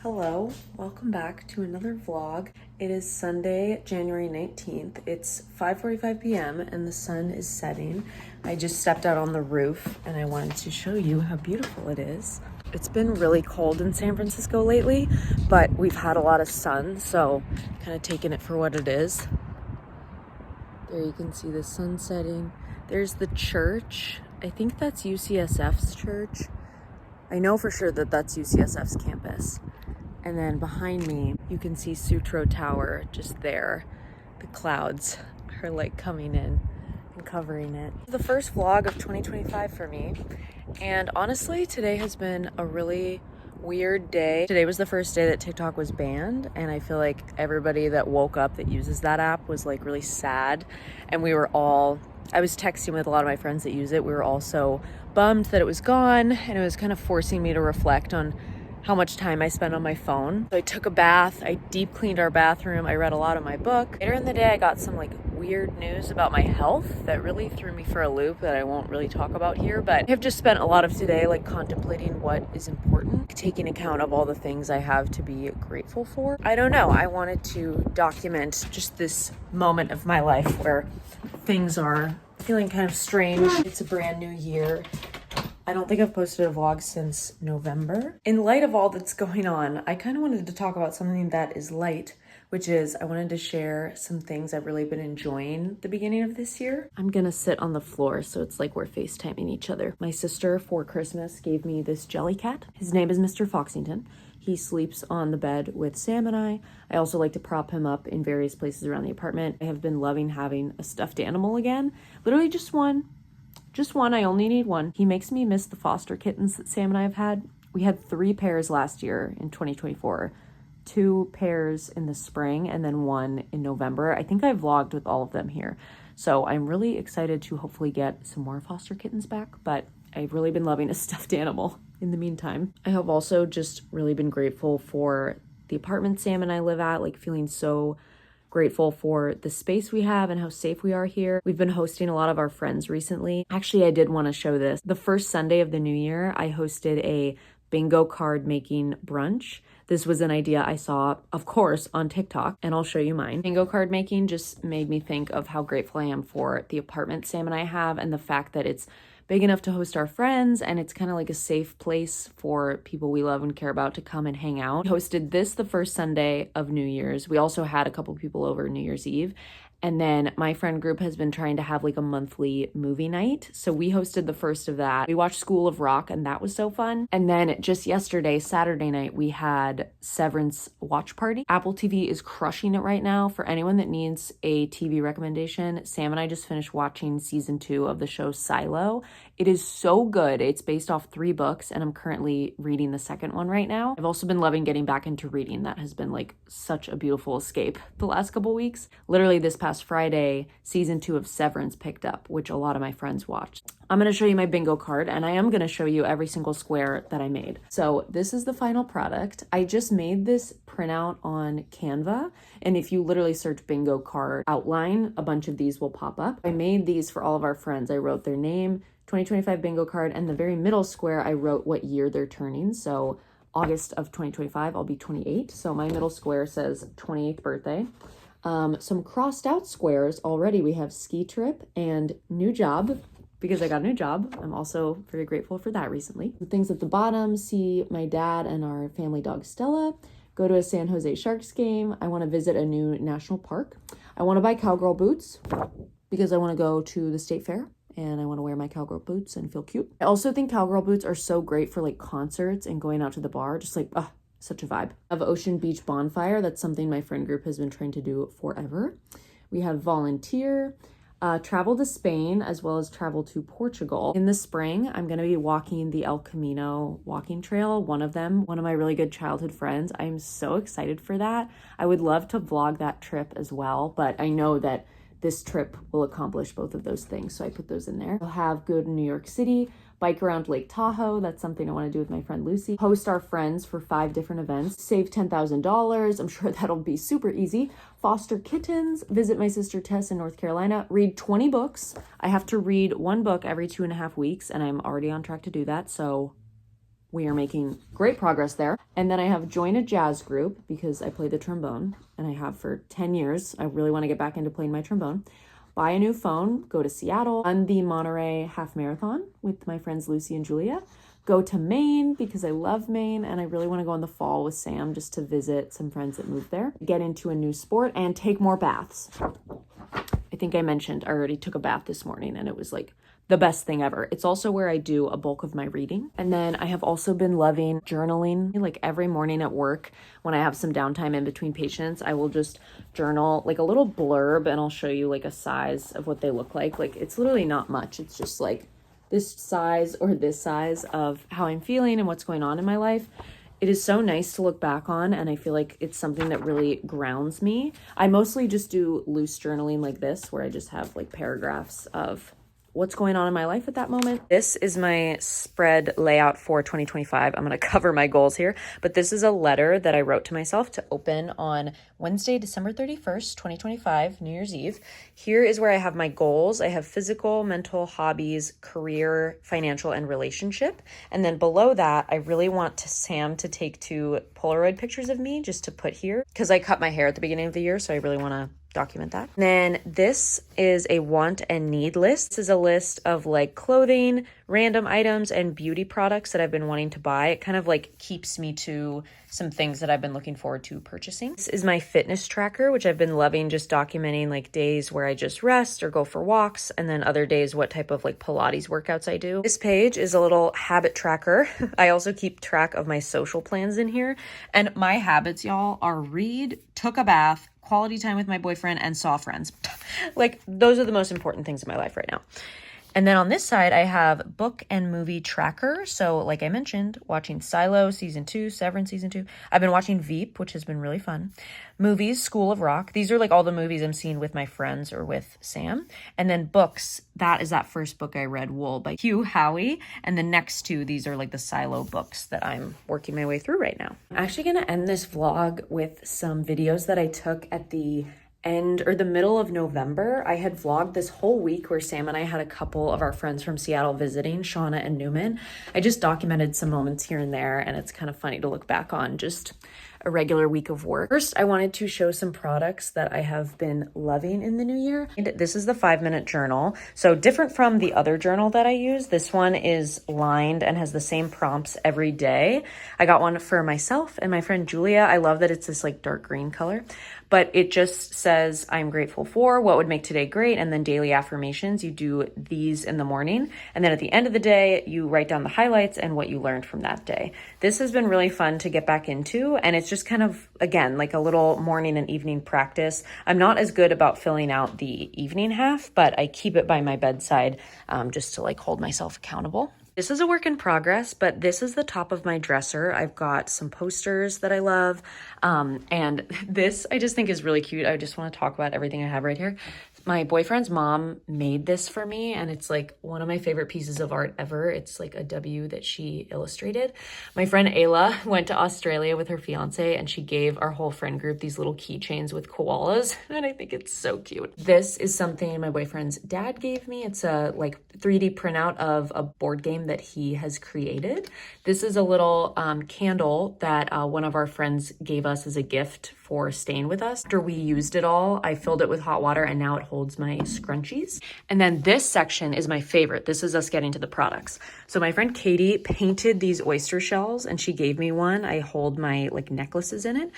Hello, welcome back to another vlog. It is Sunday, January 19th. It's 5:45 p.m. and the sun is setting. I just stepped out on the roof and I wanted to show you how beautiful it is. It's been really cold in San Francisco lately, but we've had a lot of sun, so kind of taking it for what it is. There you can see the sun setting. There's the church. I think that's UCSF's church. I know for sure that that's UCSF's campus. And then behind me, you can see Sutro Tower just there. The clouds are like coming in and covering it. The first vlog of 2025 for me. And honestly, today has been a really weird day. Today was the first day that TikTok was banned. And I feel like everybody that woke up that uses that app was like really sad. And I was texting with a lot of my friends that use it. We were all so bummed that it was gone. And it was kind of forcing me to reflect on how much time I spent on my phone. So I took a bath, I deep cleaned our bathroom, I read a lot of my book. Later in the day, I got some like weird news about my health that really threw me for a loop that I won't really talk about here, but I have just spent a lot of today like contemplating what is important, taking account of all the things I have to be grateful for. I don't know, I wanted to document just this moment of my life where things are feeling kind of strange. It's a brand new year. I don't think I've posted a vlog since November. In light of all that's going on, I kind of wanted to talk about something that is light, which is I wanted to share some things I've really been enjoying the beginning of this year. I'm gonna sit on the floor, so it's like we're FaceTiming each other. My sister for Christmas gave me this jelly cat. His name is Mr. Foxington. He sleeps on the bed with Sam and I. I also like to prop him up in various places around the apartment. I have been loving having a stuffed animal again. Literally just one. I only need one. He makes me miss the foster kittens that Sam and I have had. We had 3 pairs last year in 2024, 2 pairs in the spring, and then 1 in November. I think I vlogged with all of them here. So I'm really excited to hopefully get some more foster kittens back, but I've really been loving a stuffed animal in the meantime. I have also just really been grateful for the apartment Sam and I live at, like feeling so grateful for the space we have and how safe we are here. We've been hosting a lot of our friends recently. Actually, I did want to show this. The first Sunday of the new year, I hosted a bingo card making brunch. This was an idea I saw, of course, on TikTok, and I'll show you mine. Bingo card making just made me think of how grateful I am for the apartment Sam and I have and the fact that it's big enough to host our friends, and it's kind of like a safe place for people we love and care about to come and hang out. We hosted this the first Sunday of New Year's. We also had a couple people over New Year's Eve. And then my friend group has been trying to have like a monthly movie night. So we hosted the first of that. We watched School of Rock and that was so fun. And then just yesterday, Saturday night, we had Severance watch party. Apple TV is crushing it right now. For anyone that needs a TV recommendation, Sam and I just finished watching season 2 of the show Silo. It is so good. It's based off 3 books and I'm currently reading the second one right now. I've also been loving getting back into reading. That has been like such a beautiful escape the last couple weeks. Literally this past Friday, season 2 of Severance picked up, which a lot of my friends watched. I'm going to show you my bingo card and I am going to show you every single square that I made. So this is the final product. I just made this printout on Canva. And if you literally search bingo card outline, a bunch of these will pop up. I made these for all of our friends. I wrote their name, 2025 bingo card, and the very middle square, I wrote what year they're turning. So August of 2025, I'll be 28. So my middle square says 28th birthday. Some crossed out squares already. We have ski trip and new job because I got a new job. I'm also very grateful for that recently. The things at the bottom, see my dad and our family dog Stella, go to a San Jose Sharks game. I want to visit a new national park. I want to buy cowgirl boots because I want to go to the state fair and I want to wear my cowgirl boots and feel cute. I also think cowgirl boots are so great for like concerts and going out to the bar, just like, such a vibe. I have Ocean Beach Bonfire. That's something my friend group has been trying to do forever. We have volunteer, travel to Spain, as well as travel to Portugal. In the spring, I'm going to be walking the El Camino walking trail. One of my really good childhood friends. I'm so excited for that. I would love to vlog that trip as well, but I know that this trip will accomplish both of those things. So I put those in there. We'll have go to New York City, bike around Lake Tahoe. That's something I want to do with my friend Lucy. Host our friends for 5 different events. Save $10,000. I'm sure that'll be super easy. Foster kittens. Visit my sister Tess in North Carolina. Read 20 books. I have to read 1 book every 2.5 weeks, and I'm already on track to do that. So we are making great progress there. And then I have joined a jazz group because I play the trombone and I have for 10 years. I really want to get back into playing my trombone. Buy a new phone, go to Seattle, run the Monterey half marathon with my friends Lucy and Julia, go to Maine because I love Maine and I really want to go in the fall with Sam just to visit some friends that moved there, get into a new sport and take more baths. I think I mentioned I already took a bath this morning and it was like the best thing ever. It's also where I do a bulk of my reading. And then I have also been loving journaling. Like every morning at work, when I have some downtime in between patients, I will just journal like a little blurb and I'll show you like a size of what they look like. Like it's literally not much. It's just like this size or this size of how I'm feeling and what's going on in my life. It is so nice to look back on, and I feel like it's something that really grounds me. I mostly just do loose journaling like this, where I just have like paragraphs of what's going on in my life at that moment. This is my spread layout for 2025. I'm going to cover my goals here, but this is a letter that I wrote to myself to open on Wednesday, December 31st, 2025, New Year's Eve. Here is where I have my goals. I have physical, mental, hobbies, career, financial, and relationship. And then below that, I really want Sam to take 2 Polaroid pictures of me just to put here because I cut my hair at the beginning of the year. So I really want to document that. Then this is a want and need list. This is a list of like clothing, random items, and beauty products that I've been wanting to buy. It kind of like keeps me to some things that I've been looking forward to purchasing. This is my fitness tracker, which I've been loving, just documenting like days where I just rest or go for walks, and then other days what type of like Pilates workouts I do. This page is a little habit tracker. I also keep track of my social plans in here. And my habits, y'all, are read, took a bath, quality time with my boyfriend, and saw friends. Like those are the most important things in my life right now. And then on this side, I have book and movie tracker. So like I mentioned, watching Silo season 2, Severance season 2. I've been watching Veep, which has been really fun. Movies, School of Rock. These are like all the movies I'm seeing with my friends or with Sam. And then books, that is that first book I read, Wool by Hugh Howey. And the next 2, these are like the Silo books that I'm working my way through right now. I'm actually going to end this vlog with some videos that I took at the end or the middle of November. I had vlogged this whole week where Sam and I had a couple of our friends from Seattle visiting, Shauna and Newman. I just documented some moments here and there, and it's kind of funny to look back on just a regular week of work. First, I wanted to show some products that I have been loving in the new year. And this is the 5-minute journal. So different from the other journal that I use. This one is lined and has the same prompts every day. I got one for myself and my friend Julia. I love that it's this like dark green color, but it just says, I'm grateful for, what would make today great, and then daily affirmations. You do these in the morning, and then at the end of the day, you write down the highlights and what you learned from that day. This has been really fun to get back into, and it's just kind of, again, like a little morning and evening practice. I'm not as good about filling out the evening half, but I keep it by my bedside just to like hold myself accountable. This is a work in progress, but this is the top of my dresser. I've got some posters that I love. And this I just think is really cute. I just want to talk about everything I have right here. My boyfriend's mom made this for me, and it's like one of my favorite pieces of art ever. It's like a W that she illustrated. My friend Ayla went to Australia with her fiance, and she gave our whole friend group these little keychains with koalas, and I think it's so cute. This is something my boyfriend's dad gave me. It's a like 3D printout of a board game that he has created. This is a little candle that one of our friends gave us as a gift for staying with us. After we used it all, I filled it with hot water, and now it holds my scrunchies. And then this section is my favorite. This is us getting to the products. So my friend Katie painted these oyster shells, and she gave me one. I hold my like necklaces in it.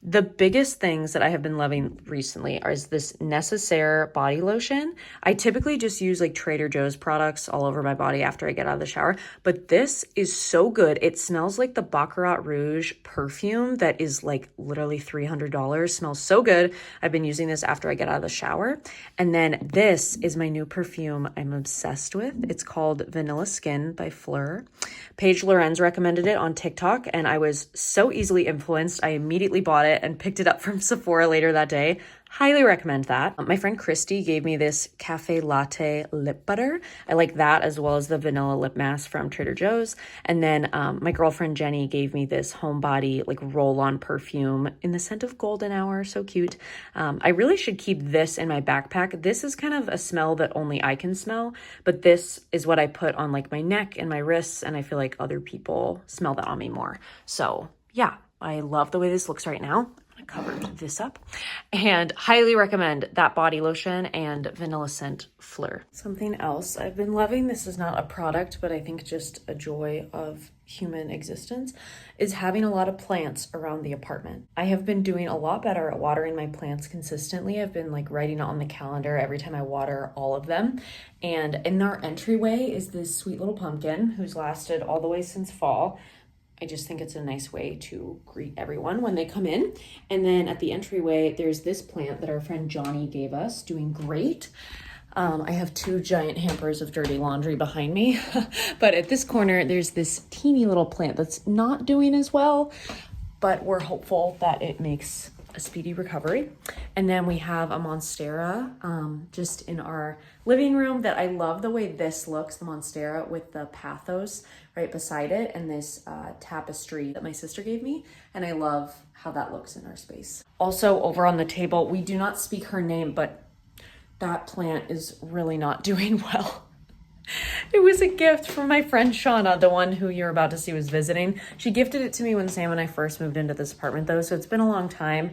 The biggest things that I have been loving recently is this Necessaire body lotion. I typically just use like Trader Joe's products all over my body after I get out of the shower, but this is so good. It smells like the Baccarat Rouge perfume that is like literally $300. Smells so good. I've been using this after I get out of the shower. And then this is my new perfume I'm obsessed with. It's called Vanilla Skin by Fleur. Paige Lorenz recommended it on TikTok, and I was so easily influenced. I immediately bought it and picked it up from Sephora later that day. Highly recommend that. My friend Christy gave me this cafe latte lip butter. I like that as well as the vanilla lip mask from Trader Joe's. And then my girlfriend Jenny gave me this homebody like roll-on perfume in the scent of golden hour. So cute. I really should keep this in my backpack. This is kind of a smell that only I can smell, but this is what I put on like my neck and my wrists, and I feel like other people smell that on me more. So yeah, I love the way this looks right now. I covered this up and highly recommend that body lotion and vanilla scent Fleur. Something else I've been loving, this is not a product, but I think just a joy of human existence, is having a lot of plants around the apartment. I have been doing a lot better at watering my plants consistently. I've been like writing it on the calendar every time I water all of them. And in our entryway is this sweet little pumpkin who's lasted all the way since fall. I just think it's a nice way to greet everyone when they come in. And then at the entryway, there's this plant that our friend Johnny gave us, doing great. I have 2 giant hampers of dirty laundry behind me. But at this corner, there's this teeny little plant that's not doing as well, but we're hopeful that it makes a speedy recovery. And then we have a monstera just in our living room that I love the way this looks, the monstera with the pathos right beside it and this tapestry that my sister gave me. And I love how that looks in our space. Also over on the table, we do not speak her name, but that plant is really not doing well. It was a gift from my friend Shauna, the one who you're about to see was visiting. She gifted it to me when Sam and I first moved into this apartment though, so it's been a long time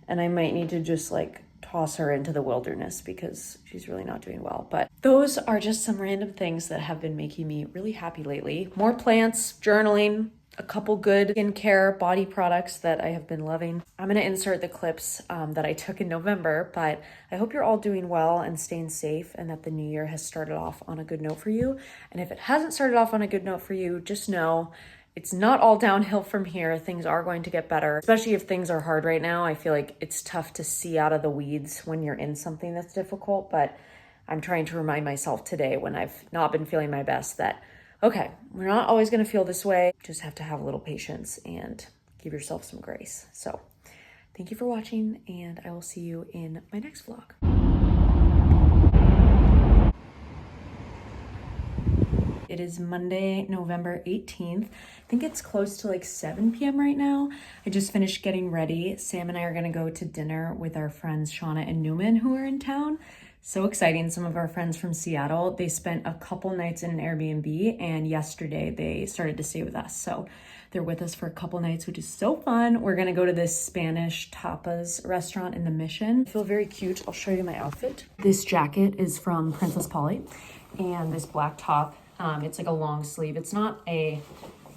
and I might need to just like toss her into the wilderness because she's really not doing well. But those are just some random things that have been making me really happy lately. More plants, journaling, a couple good skincare body products that I have been loving. I'm going to insert the clips that I took in November, but I hope you're all doing well and staying safe and that the new year has started off on a good note for you. And if it hasn't started off on a good note for you, just know it's not all downhill from here. Things are going to get better, especially if things are hard right now. I feel like it's tough to see out of the weeds when you're in something that's difficult, but I'm trying to remind myself today when I've not been feeling my best that okay, we're not always going to feel this way. Just have to have a little patience and give yourself some grace. So thank you for watching, and I will see you in my next vlog. It is Monday, November 18th. I think it's close to like 7 p.m. right now. I just finished getting ready. Sam and I are going to go to dinner with our friends Shauna and Newman who are in town. So exciting. Some of our friends from Seattle, they spent a couple nights in an Airbnb and yesterday they started to stay with us. So they're with us for a couple nights, which is so fun. We're gonna go to this Spanish tapas restaurant in the Mission. I feel very cute. I'll show you my outfit. This jacket is from Princess Polly and this black top, it's like a long sleeve. It's not a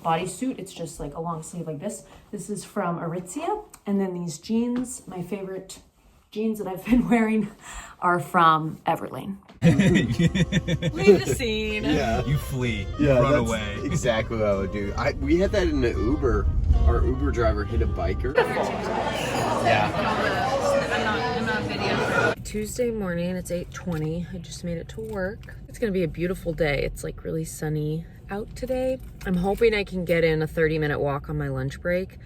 bodysuit, it's just like a long sleeve like this. This is from Aritzia. And then these jeans, my favorite jeans that I've been wearing are from Everlane. Leave the scene. Yeah. You flee. Yeah, Run that's away. exactly what I would do. We had that in the Uber. Our Uber driver hit a biker. Yeah. I'm not video. Tuesday morning, it's 8:20. I just made it to work. It's gonna be a beautiful day. It's like really sunny out today. I'm hoping I can get in a 30-minute walk on my lunch break.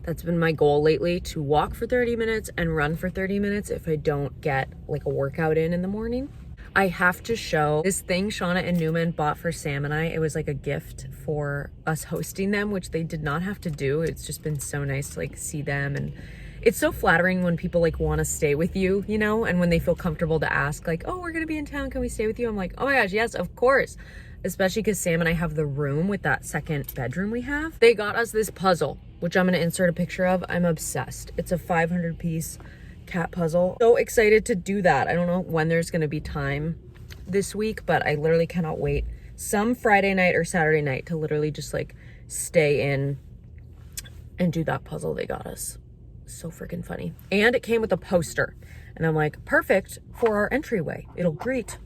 That's been my goal lately, to walk for 30 minutes and run for 30 minutes if I don't get like a workout in the morning. I have to show this thing Shauna and Newman bought for Sam and I. It was like a gift for us hosting them, which they did not have to do. It's just been so nice to like see them, and it's so flattering when people like want to stay with you, you know, and when they feel comfortable to ask like, oh, we're gonna be in town, can we stay with you? I'm like, oh my gosh, yes, of course. Especially because Sam and I have the room with that second bedroom we have. They got us this puzzle, which I'm gonna insert a picture of. I'm obsessed. It's a 500-piece cat puzzle. So excited to do that. I don't know when there's gonna be time this week, but I literally cannot wait. Some Friday night or Saturday night to literally just like stay in and do that puzzle they got us. So freaking funny. And it came with a poster. And I'm like, perfect for our entryway. It'll greet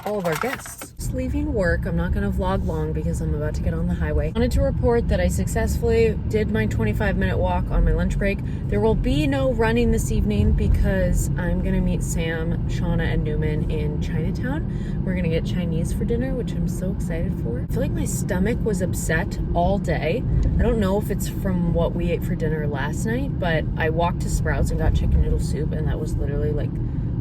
all of our guests. Just leaving work. I'm not gonna vlog long because I'm about to get on the highway. Wanted to report that I successfully did my 25-minute walk on my lunch break. There will be no running this evening because I'm gonna meet Sam, Shauna, and Newman in Chinatown. We're gonna get Chinese for dinner, which I'm so excited for. I feel like my stomach was upset all day. I don't know if it's from what we ate for dinner last night, but I walked to Sprouts and got chicken noodle soup, and that was literally like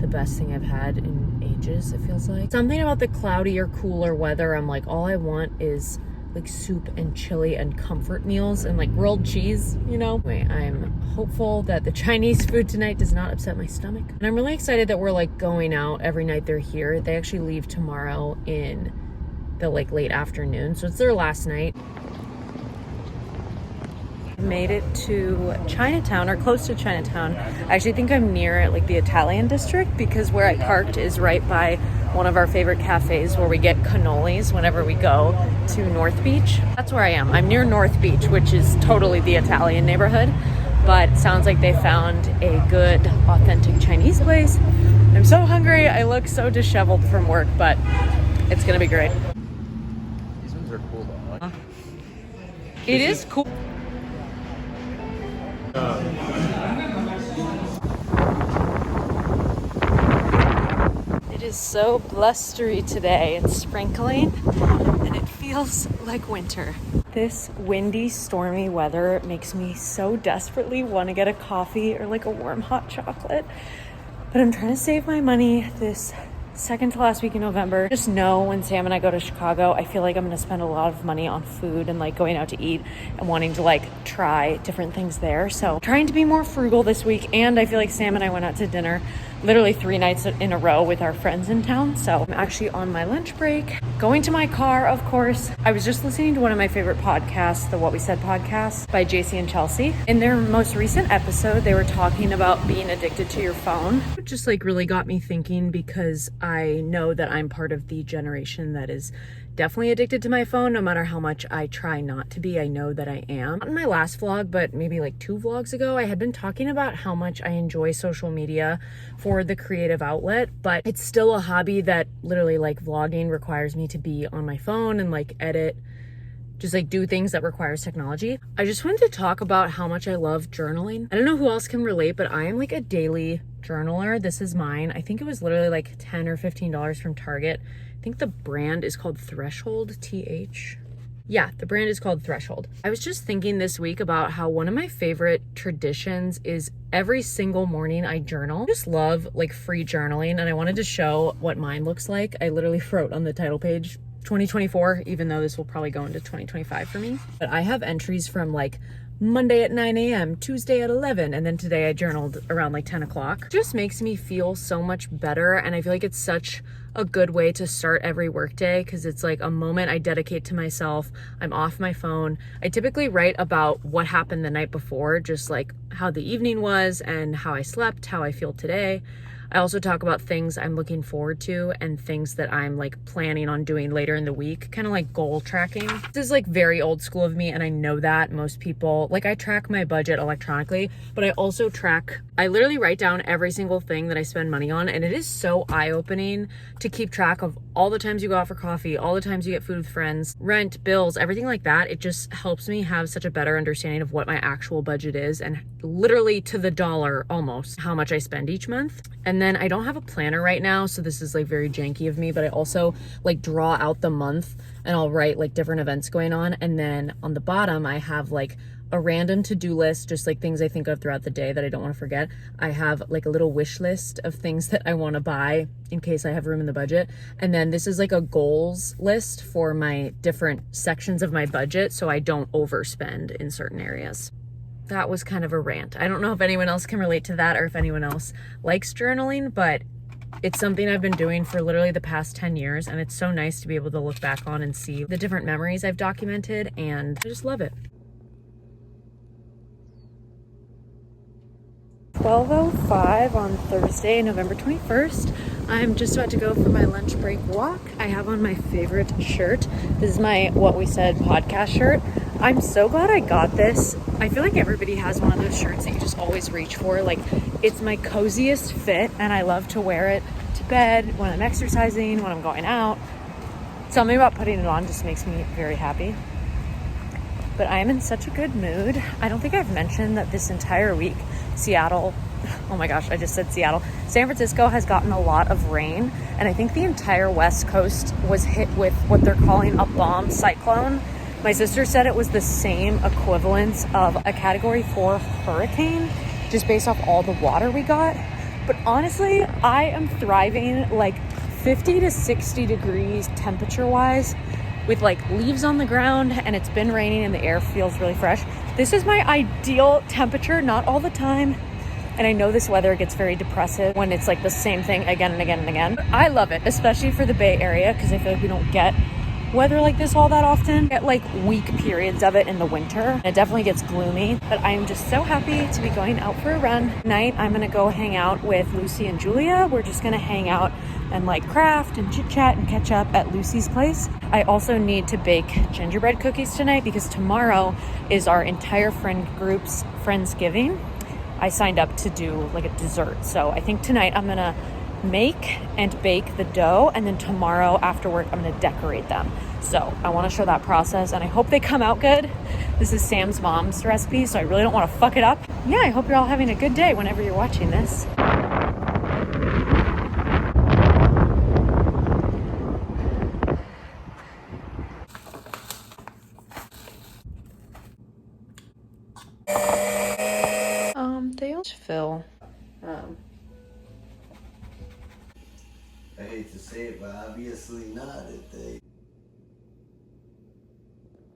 the best thing I've had in ages, it feels like. Something about the cloudier, cooler weather, I'm like, all I want is like soup and chili and comfort meals and like grilled cheese, you know? Anyway, I'm hopeful that the Chinese food tonight does not upset my stomach. And I'm really excited that we're like going out every night they're here. They actually leave tomorrow in the like late afternoon, so it's their last night. Made it to Chinatown, or close to Chinatown. I actually think I'm near like the Italian district because where I parked is right by one of our favorite cafes where we get cannolis whenever we go to North Beach. That's where I am. I'm near North Beach, which is totally the Italian neighborhood, but it sounds like they found a good, authentic Chinese place. I'm so hungry. I look so disheveled from work, but it's gonna be great. These ones are cool though. It is cool. It is so blustery today. It's sprinkling and it feels like winter. This windy, stormy weather makes me so desperately want to get a coffee or like a warm hot chocolate. But I'm trying to save my money this second to last week in November. Just know when Sam and I go to Chicago, I feel like I'm gonna spend a lot of money on food and like going out to eat and wanting to like try different things there. So trying to be more frugal this week. And I feel like Sam and I went out to dinner literally 3 nights in a row with our friends in town. So I'm actually on my lunch break, going to my car, of course. I was just listening to one of my favorite podcasts, the What We Said podcast by JC and Chelsea. In their most recent episode, they were talking about being addicted to your phone. It just like really got me thinking because I know that I'm part of the generation that is definitely addicted to my phone. No matter how much I try not to be, I know that I am. Not in my last vlog, but maybe like 2 vlogs ago, I had been talking about how much I enjoy social media for the creative outlet, but it's still a hobby that literally like vlogging requires me to be on my phone and like edit, just like do things that requires technology. I just wanted to talk about how much I love journaling. I don't know who else can relate, but I am like a daily journaler. This is mine. I think it was literally like $10 or $15 from Target. I think the brand is called Threshold, TH. Yeah, the brand is called Threshold. I was just thinking this week about how one of my favorite traditions is every single morning I journal. I just love like free journaling, and I wanted to show what mine looks like. I literally wrote on the title page 2024, even though this will probably go into 2025 for me. But I have entries from like Monday at 9 a.m., Tuesday at 11, and then today I journaled around like 10 o'clock. It just makes me feel so much better, and I feel like it's such a good way to start every workday because it's like a moment I dedicate to myself. I'm off my phone. I typically write about what happened the night before, just like how the evening was and how I slept, how I feel today. I also talk about things I'm looking forward to and things that I'm like planning on doing later in the week, kind of like goal tracking. This is like very old school of me, and I know that most people, like I track my budget electronically, but I also I literally write down every single thing that I spend money on, and it is so eye-opening to keep track of all the times you go out for coffee, all the times you get food with friends, rent, bills, everything like that. It just helps me have such a better understanding of what my actual budget is and literally to the dollar almost how much I spend each month. And then I don't have a planner right now, so this is like very janky of me, but I also like draw out the month and I'll write like different events going on. And then on the bottom, I have like a random to-do list, just like things I think of throughout the day that I don't want to forget. I have like a little wish list of things that I want to buy in case I have room in the budget. And then this is like a goals list for my different sections of my budget so I don't overspend in certain areas. That was kind of a rant. I don't know if anyone else can relate to that or if anyone else likes journaling, but it's something I've been doing for literally the past 10 years, and it's so nice to be able to look back on and see the different memories I've documented, and I just love it. 12:05 on Thursday, November 21st. I'm just about to go for my lunch break walk. I have on my favorite shirt. This is my What We Said podcast shirt. I'm so glad I got this. I feel like everybody has one of those shirts that you just always reach for. Like, it's my coziest fit, and I love to wear it to bed, when I'm exercising, when I'm going out. Something about putting it on just makes me very happy. But I am in such a good mood. I don't think I've mentioned that this entire week, Seattle, oh my gosh, I just said Seattle. San Francisco has gotten a lot of rain, and I think the entire West Coast was hit with what they're calling a bomb cyclone. My sister said it was the same equivalence of a Category 4 hurricane, just based off all the water we got. But honestly, I am thriving, like 50 to 60 degrees temperature-wise, with like leaves on the ground, and it's been raining and the air feels really fresh. This is my ideal temperature, not all the time. And I know this weather gets very depressive when it's like the same thing again and again and again. But I love it, especially for the Bay Area, because I feel like we don't get weather like this all that often. We get like weak periods of it in the winter. It definitely gets gloomy, but I'm just so happy to be going out for a run. Tonight, I'm gonna go hang out with Lucy and Julia. We're just gonna hang out and like craft and chit chat and catch up at Lucy's place. I also need to bake gingerbread cookies tonight because tomorrow is our entire friend group's Friendsgiving. I signed up to do like a dessert. So I think tonight I'm gonna make and bake the dough, and then tomorrow after work I'm gonna decorate them. So I wanna show that process, and I hope they come out good. This is Sam's mom's recipe, so I really don't wanna fuck it up. Yeah, I hope you're all having a good day whenever you're watching this. They all fill. I hate to say it, but obviously not if they.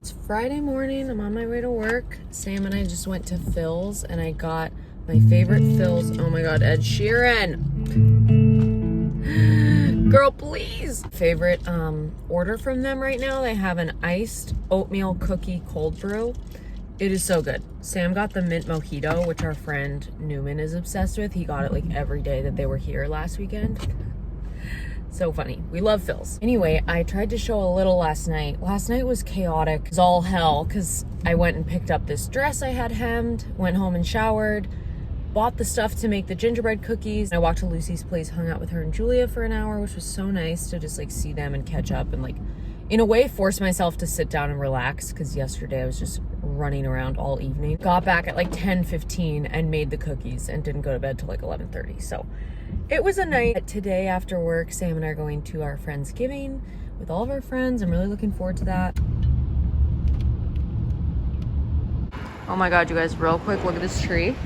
It's Friday morning. I'm on my way to work. Sam and I just went to Phil's, and I got my favorite Phil's. Oh my God, Ed Sheeran. Girl, please. Favorite order from them right now. They have an iced oatmeal cookie cold brew. It is so good. Sam got the mint mojito, which our friend Newman is obsessed with. He got it like every day that they were here last weekend. So funny. We love Phil's. Anyway, I tried to show a little last night. Last night was chaotic. It was all hell because I went and picked up this dress I had hemmed, went home and showered, bought the stuff to make the gingerbread cookies. I walked to Lucy's place, hung out with her and Julia for an hour, which was so nice to just like see them and catch up and like, in a way, force myself to sit down and relax because yesterday I was just running around all evening. Got back at like 10:15 and made the cookies and didn't go to bed till like 11:30. So it was a night. Today after work, Sam and I are going to our Friendsgiving with all of our friends. I'm really looking forward to that. Oh my God, you guys, real quick, look at this tree.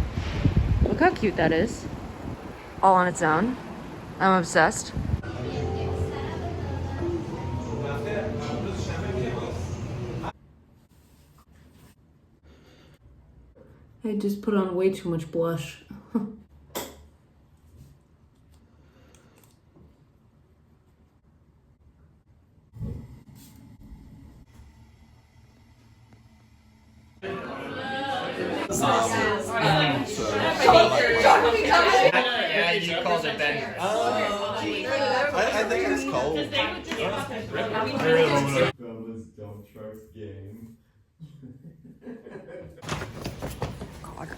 Look how cute that is. All on its own. I'm obsessed. I just put on way too much blush. Yeah, you called it better. I think it's cold. Fellas, don't trust game. God.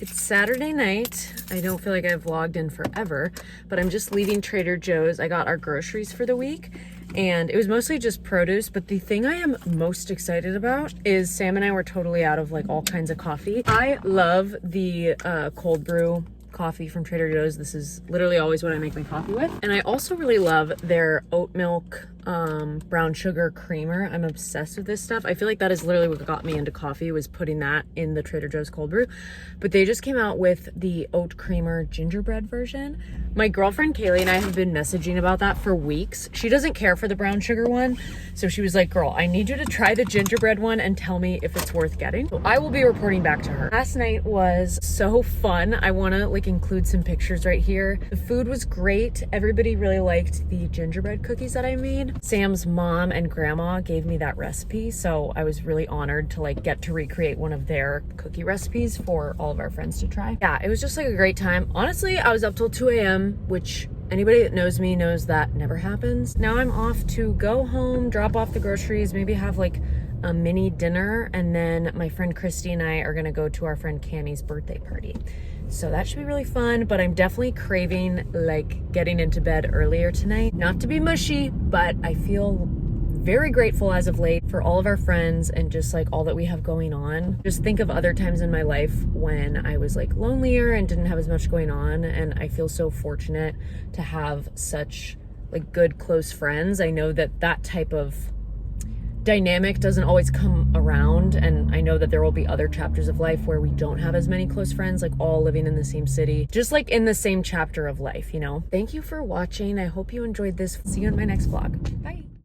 It's Saturday night. I don't feel like I've vlogged in forever, but I'm just leaving Trader Joe's. I got our groceries for the week, and it was mostly just produce, but the thing I am most excited about is Sam and I were totally out of like all kinds of coffee. I love the cold brew coffee from Trader Joe's. This is literally always what I make my coffee with. And I also really love their oat milk brown sugar creamer. I'm obsessed with this stuff. I feel like that is literally what got me into coffee, was putting that in the Trader Joe's cold brew. But they just came out with the oat creamer gingerbread version. My girlfriend Kaylee and I have been messaging about that for weeks. She doesn't care for the brown sugar one, so she was like, girl, I need you to try the gingerbread one and tell me if it's worth getting. So I will be reporting back to her. Last night was so fun. I want to like include some pictures right here. The food was great. Everybody really liked the gingerbread cookies that I made. Sam's mom and grandma gave me that recipe, so I was really honored to like get to recreate one of their cookie recipes for all of our friends to try. Yeah, it was just like a great time. Honestly, I was up till 2 a.m., which Anybody that knows me knows that never happens. Now I'm off to go home, drop off the groceries, maybe have like a mini dinner, and then my friend Christy and I are gonna go to our friend Cammie's birthday party. So that should be really fun, but I'm definitely craving like getting into bed earlier tonight. Not to be mushy, but I feel very grateful as of late for all of our friends and just like all that we have going on. Just think of other times in my life when I was like lonelier and didn't have as much going on, and I feel so fortunate to have such like good close friends. I know that that type of dynamic doesn't always come around, and I know that there will be other chapters of life where we don't have as many close friends, like all living in the same city, just like in the same chapter of life, you know. Thank you for watching. I hope you enjoyed this. See you in my next vlog. Bye.